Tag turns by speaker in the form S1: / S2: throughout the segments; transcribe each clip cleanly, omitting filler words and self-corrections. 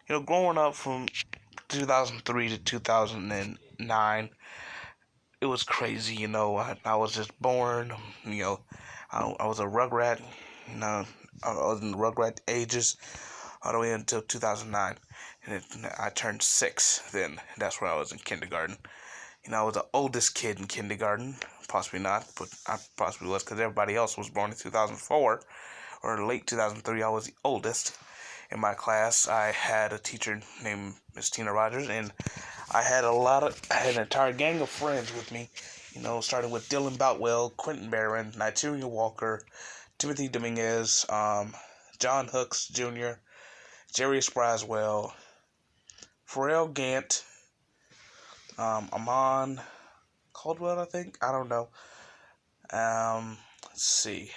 S1: Growing up from 2003 to 2009, it was crazy. I was just born. I was a rugrat. I was in the rugrat ages all the way until 2009, and I turned 6. Then that's when I was in kindergarten. I was the oldest kid in kindergarten. Possibly not, but I possibly was because everybody else was born in 2004 or late 2003. I was the oldest in my class. I had a teacher named Miss Tina Rogers, and I had an entire gang of friends with me. Starting with Dylan Boutwell, Quentin Barron, Nigerian Walker, Timothy Dominguez, John Hooks Jr., Jarius Braswell, Pharrell Gant, Amon Caldwell, I think. I don't know. Let's see.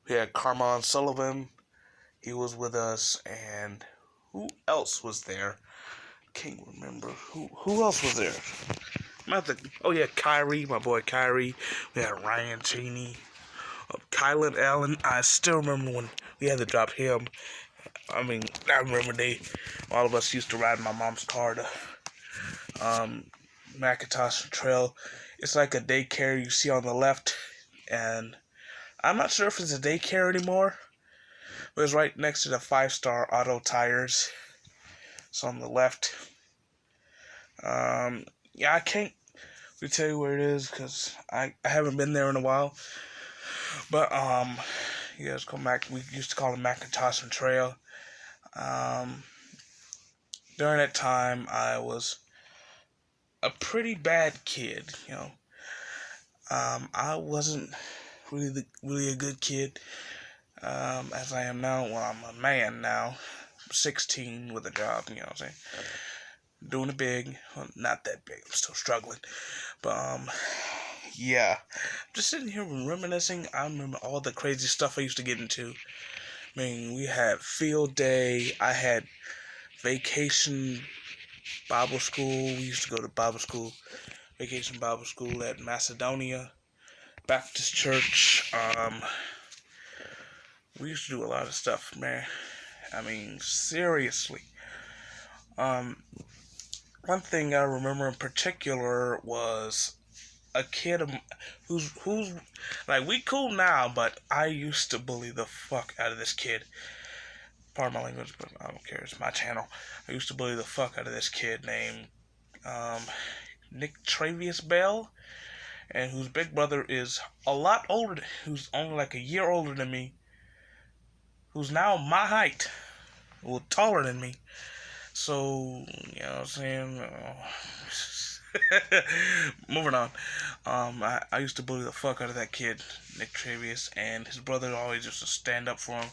S1: We had Carmon Sullivan. He was with us, and who else was there? Can't remember. Who else was there? Oh yeah, Kyrie, my boy Kyrie. We had Ryan Cheney, Kylan Allen. I still remember when we had to drop him. I remember all of us used to ride in my mom's car to McIntosh Trail. It's like a daycare you see on the left, and I'm not sure if it's a daycare anymore. It was right next to the 5-Star Auto Tires. It's on the left. Yeah, I can't really tell you where it is because I haven't been there in a while. But yeah, it's called we used to call it McIntosh Trail. During that time, I was a pretty bad kid. I wasn't really a good kid. As I am now. Well, I'm a man now. I'm 16 with a job. You know what I'm saying? Doing it big. Well, not that big. I'm still struggling. But yeah. I'm just sitting here reminiscing. I remember all the crazy stuff I used to get into. We had field day. I had vacation Bible school. We used to go to Bible school, vacation Bible school at Macedonia Baptist Church. We used to do a lot of stuff, man. Seriously. One thing I remember in particular was a kid who's like, we cool now, but I used to bully the fuck out of this kid. Pardon my language, but I don't care. It's my channel. I used to bully the fuck out of this kid named Nick Travius Bell, and whose big brother is a lot older, who's only like a year older than me, who's now my height, well, taller than me. So, you know what I'm saying? Moving on. I used to bully the fuck out of that kid, Nick Travius, and his brother always used to stand up for him.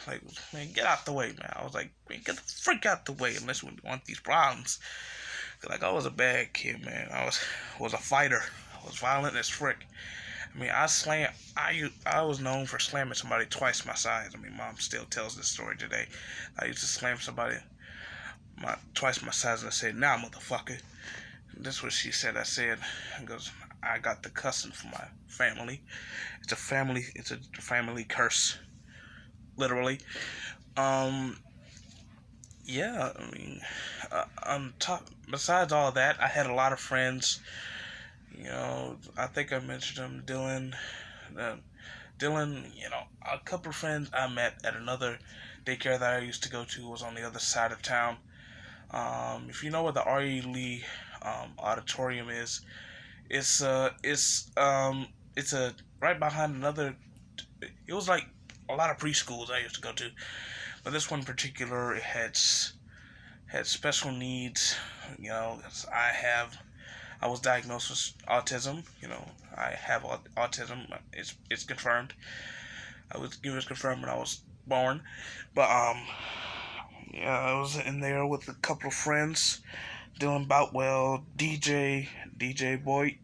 S1: Like, man, get out the way, man. I was like, man, get the freak out the way unless we want these problems. Like, I was a bad kid, man. I was a fighter. I was violent as frick. I was known for slamming somebody twice my size. Mom still tells this story today. I used to slam somebody twice my size, and I said, "Now, motherfucker." That's what she said. I said, because I got the cussing from my family. It's a family curse, literally. Yeah. On top, besides all that, I had a lot of friends. I think I mentioned him, Dylan. Dylan, a couple of friends I met at another daycare that I used to go to was on the other side of town. If you know where the R.E. Lee auditorium is, it's right behind another. It was like a lot of preschools I used to go to, but this one in particular, it had special needs. I was diagnosed with autism. I have autism. It's confirmed. It was confirmed when I was born. But yeah, I was in there with a couple of friends. Dylan Boutwell, DJ Boyd.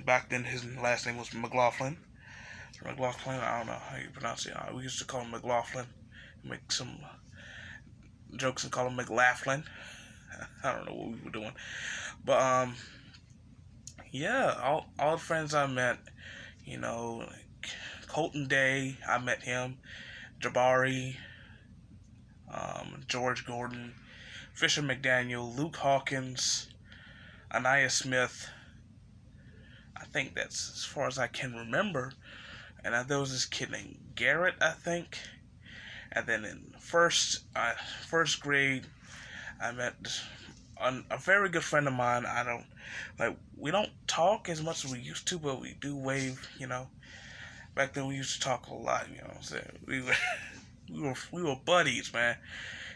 S1: Back then his last name was McLaughlin. McLaughlin, I don't know how you pronounce it. We used to call him McLaughlin. Make some jokes and call him McLaughlin. I don't know what we were doing. But yeah, all the friends I met, Colton Day, I met him. Jabari, George Gordon, Fisher McDaniel, Luke Hawkins, Anaya Smith. I think that's as far as I can remember. And there was this kid named Garrett, I think. And then in first grade, I met a very good friend of mine. We don't talk as much as we used to, but we do wave. Back then we used to talk a lot. You know what I'm saying? We were buddies, man.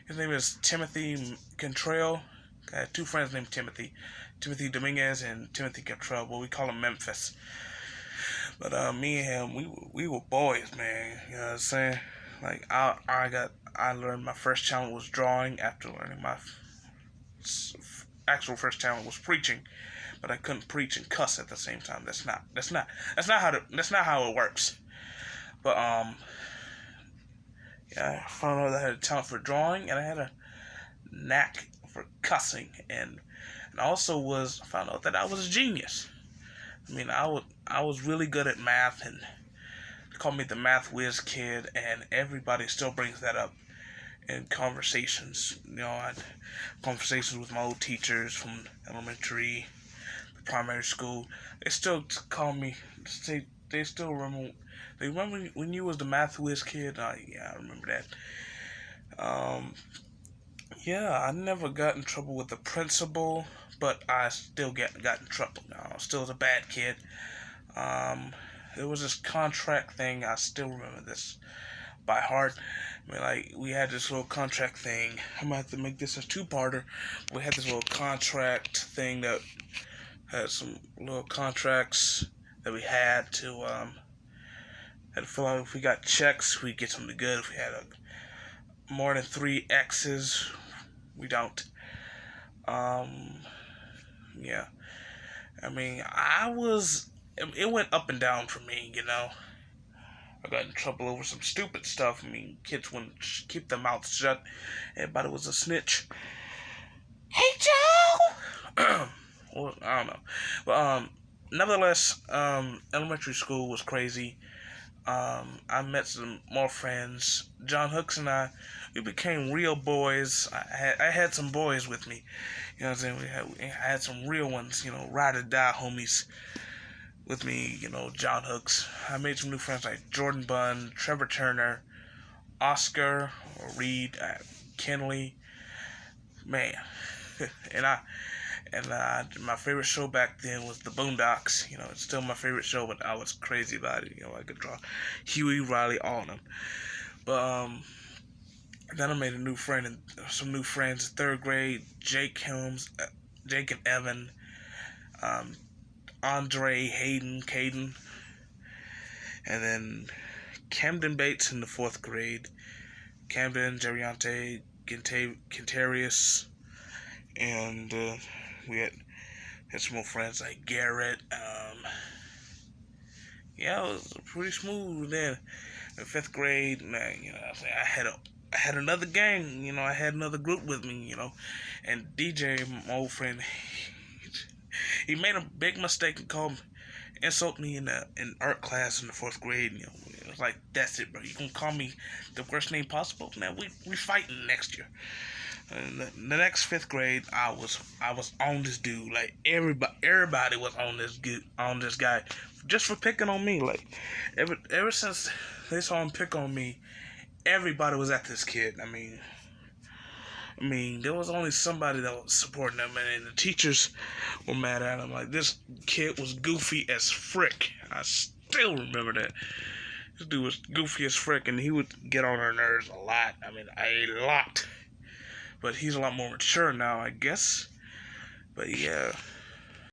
S1: His name is Timothy Cantrell. I had two friends named Timothy Dominguez and Timothy Cantrell, but we call him Memphis. But me and him, we were boys, man. You know what I'm saying? Like I learned my first talent was drawing after learning my actual first talent was preaching, but I couldn't preach and cuss at the same time. That's not how it works. But yeah, I found out I had a talent for drawing and I had a knack for cussing, and I also found out that I was a genius. I mean, I was really good at math, and they called me the math whiz kid, and everybody still brings that up in conversations. I had conversations with my old teachers from elementary, the primary school. They still call me. They still remember. They remember when you was the math whiz kid. Yeah, I remember that. Yeah, I never got in trouble with the principal, but I still got in trouble. I still was a bad kid. There was this contract thing. I still remember this by heart. I mean, like, we had this little contract thing. I'm gonna have to make this a two-parter. We had this little contract thing that had some little contracts that we had to fill out. If we got checks, we get something good. If we had more than 3 X's, we don't. Yeah. I mean, it went up and down for me. I got in trouble over some stupid stuff. I mean, kids wouldn't keep their mouths shut. Everybody was a snitch. Hey, Joe! Well, I don't know. But, nevertheless, elementary school was crazy. I met some more friends. John Hooks and we became real boys. I had some boys with me. You know what I'm saying? I had some real ones, ride or die homies with me, John Hooks. I made some new friends like Jordan Bunn, Trevor Turner, Oscar Reed, Kenley. Man. and my favorite show back then was The Boondocks. It's still my favorite show, but I was crazy about it. I could draw Huey, Riley, all of them. But then I made some new friends in 3rd grade. Jake Helms, Jake and Evan, Andre, Hayden, Caden, and then Camden Bates in the 4th grade. Camden, Jeriante, Quintarius, and we had some more friends like Garrett. Yeah, it was pretty smooth then. In 5th grade, man, I had another gang. I had another group with me. And DJ, my old friend, he made a big mistake and insult me in art class in the 4th grade. It was like, that's it, bro. You gonna call me the worst name possible? Man, we fighting next year. In the next 5th grade, I was on this dude. Like, everybody was on this guy, just for picking on me. Like, ever since they saw him pick on me, everybody was at this kid. I mean, there was only somebody that was supporting him, and the teachers were mad at him. Like, this kid was goofy as frick. I still remember that. This dude was goofy as frick, and he would get on our nerves a lot. I mean, a lot. But he's a lot more mature now, I guess. But yeah.